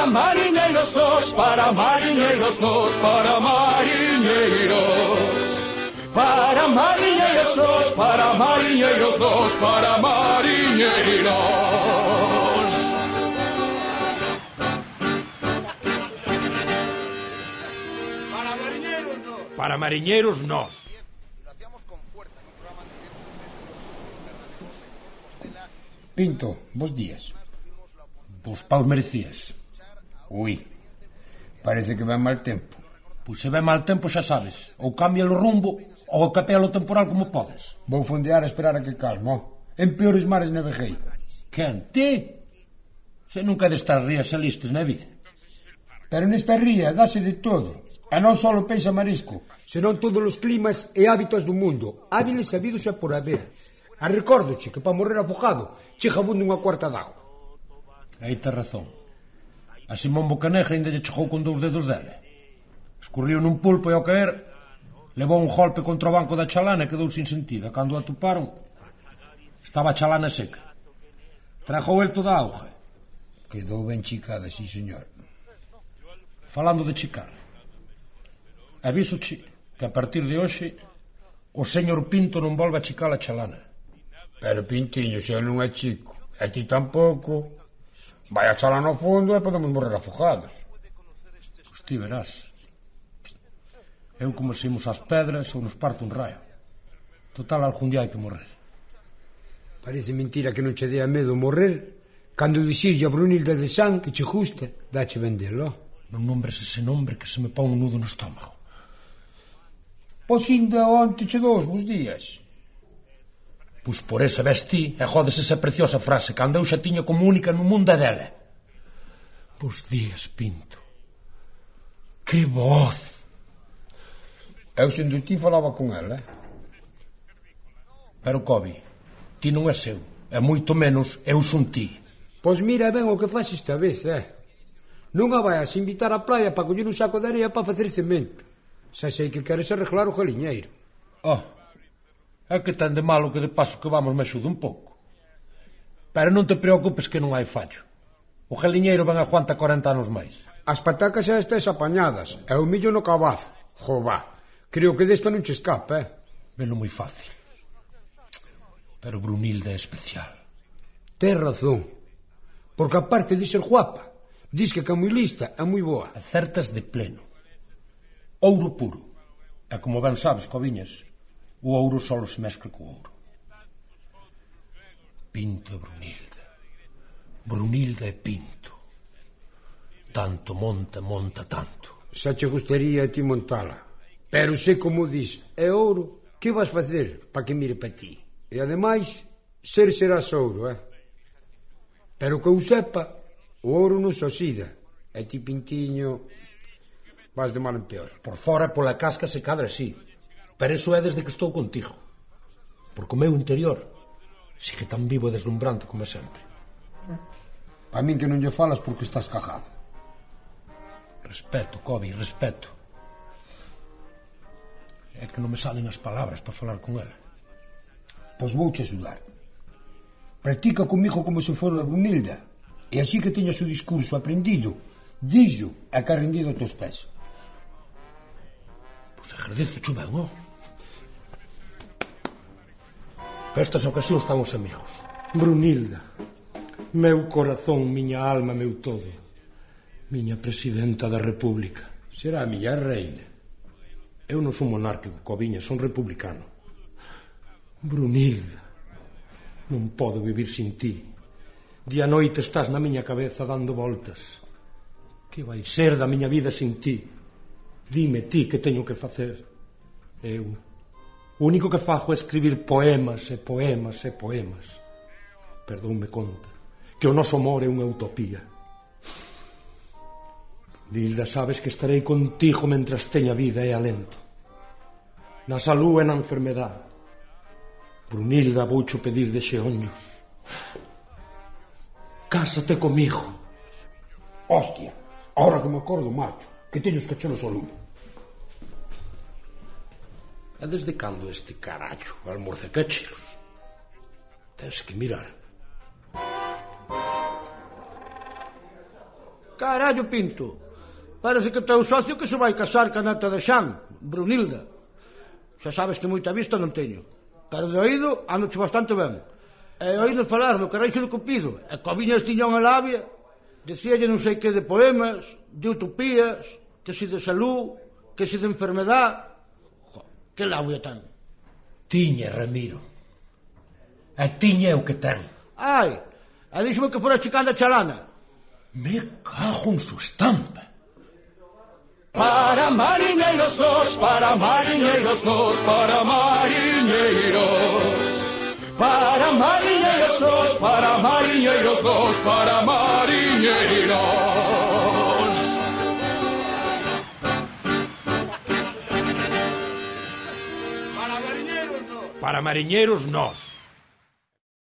Para mariñeiros nós, para mariñeiros nós, para mariñeiros. Para mariñeiros nós, para mariñeiros nós, para mariñeiros. Para mariñeiros nós. Para mariñeiros nós. Pinto, bos días. Vos paus merecías. Ui, parece que vai mal tempo. Pois se ve mal tempo xa sabes, ou cambia o rumbo ou capea o temporal como podes. Vou fondear a esperar a que calmo. En peores mares naveguei. Quen? Ti? Se nunca de estar rías e listos na vida. Pero nesta ría dáse de todo. E non só o peixe marisco, senón todos os climas e hábitos do mundo, hábiles sabidos e por haber. A recórdoche que para morrer afogado chega abundo unha cuarta d'agua. Aí tes razón. A Simón Bocanegra ainda lle chegou con 2 dedos dele. Escorriu nun pulpo e ao caer levou un golpe contra o banco da chalana e quedou sin sentido. E cando a atoparon estaba a chalana seca. Tragou el toda a auga. Quedou ben chicada, sí señor. Falando de chicar, avísoche que a partir de hoxe o señor Pinto non volve a chicar a chalana. Pero Pintiño, se eu non é chico, e ti tampouco, vai a chalana ao fondo e podemos morrer afogados. Pois ti verás. Eu como se imos ás pedras ou nos parte un raio. Total, algún día hai que morrer. Parece mentira que non che dea medo morrer cando dixille a Brunilda de San que che gusta, dache vendelo. Non nombres ese nombre que se me pon un nudo no estómago. Pois ainda onte che dous bos días. Pois por esa ves ti e jodes esa preciosa frase cando eu xa tiña como única no mundo é dela. Bos días, Pinto. Que voz! Eu sendo ti falaba con ela. Pero, Cobi, ti non é seu. E moito menos eu son ti. Pois mira ben o que faz esta vez, Non a vayas a invitar á praia para coller un saco de areia para facer cemento. Xa sei que queres arreglar o galiñeiro. Oh, é que ten de malo que de paso que vamos me axude un pouco. Pero non te preocupes que non hai fallo. O galiñeiro ben aguanta 40 anos máis. As patacas xa estes apañadas, e o millo no cabazo. Jová, creo que desta non che escapa, Velo moi fácil. Pero Brunilda é especial. Tes razón. Porque aparte de ser guapa, dis que é moi lista e moi boa. Acertas de pleno. Ouro puro. E como ben sabes, Coviñas, o ouro só se mezcla co ouro. Pinto e Brunilda. Brunilda e Pinto. Tanto monta tanto. Xa che gustaría a ti montala. Pero sei como dis, é ouro, que vas facer para que mire para ti? E ademais, serás ouro, Pero que eu sepa, o ouro non se oxida. E ti, Pintiño, vas de mal en peor. Por fora, pola casca se cadra así. Pero eso é desde que estou contigo. Porque o meu interior sigue tan vivo e deslumbrante como sempre. Pa min que non lle falas porque estás cajado. Respeto, Cobi, respeto. É que non me salen as palabras para falar con ela. Pois vouche axudar. Practica comigo como se fora a Brunilda. E así que teñas o discurso aprendido, díxo e que ha rendido a teus pés. Pois agradezo, ben, non? Para estas ocasións estamos amigos. Brunilda, meu corazón, miña alma, meu todo. Miña presidenta da República. Será a miña reina. Eu non son monárquico, Coviña, son republicano. Brunilda, non podo vivir sin ti. Día noite estás na miña cabeza dando voltas. Que vai ser da miña vida sin ti? Dime ti que teño que facer. Eu, o único que fago é escribir poemas e poemas e poemas. Perdónme conta que o noso amor é unha utopía. Brunilda, sabes que estarei contigo mentras teña vida e alento. Na salud e na enfermedade. Brunilda, voucho pedir de xeonllos. Cásate comigo. Hostia, ahora que me acordo, macho, que teño os cachelos ao lume. E desde cando este carallo almorza cachelos? Tens que mirar. Carallo, Pinto. Parece que teu socio que se vai casar ca neta de Xan, Brunilda. Xa sabes que moita vista non teño. Pero de oído anoche bastante ben. E oído falar no Carreixo do Cupido. E co viña estiñón a labia, decíalle non sei que de poemas, de utopías, que si de salud, que si de enfermedad. Que labia ten? Tiña, Ramiro. E tiña o que ten. Ai, e díxome que fora chicando a chalana. Me cago en su estampa. Para mariñeiros nos, para mariñeiros nos, para mariñeiros. Para mariñeiros nos, para mariñeiros nos, para mariñeiros. Para mariñeiros, no. Para mariñeiros nós.